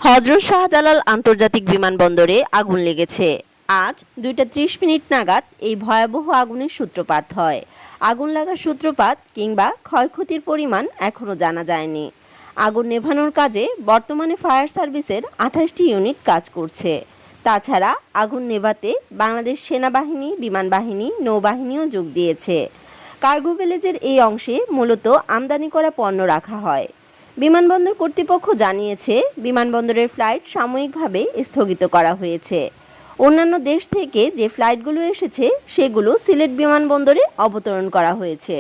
হযরত শাহজালাল আন্তর্জাতিক বিমানবন্দরে আগুন লেগেছে। আজ 2টা 30 মিনিট নাগাদ এই ভয়াবহ আগুনের সূত্রপাত হয়। আগুন লাগার সূত্রপাত কিংবা ক্ষয়ক্ষতির পরিমাণ এখনও জানা যায়নি। আগুন নেভানোর কাজে বর্তমানে ফায়ার সার্ভিসের 28টি ইউনিট কাজ করছে। তাছাড়া আগুন নেভাতে বাংলাদেশ সেনাবাহিনী, বিমান বাহিনী, নৌবাহিনীও যোগ দিয়েছে। কার্গো ভিলেজের এই অংশে মূলত আমদানি করা পণ্য রাখা হয়। বিমানবন্দর কর্তৃপক্ষ জানিয়েছে, বিমানবন্দরের ফ্লাইট সাময়িকভাবে স্থগিত করা হয়েছে। অন্যান্য দেশ থেকে যে ফ্লাইটগুলো এসেছে সেগুলো সিলেট বিমানবন্দরে অবতরণ করা হয়েছে।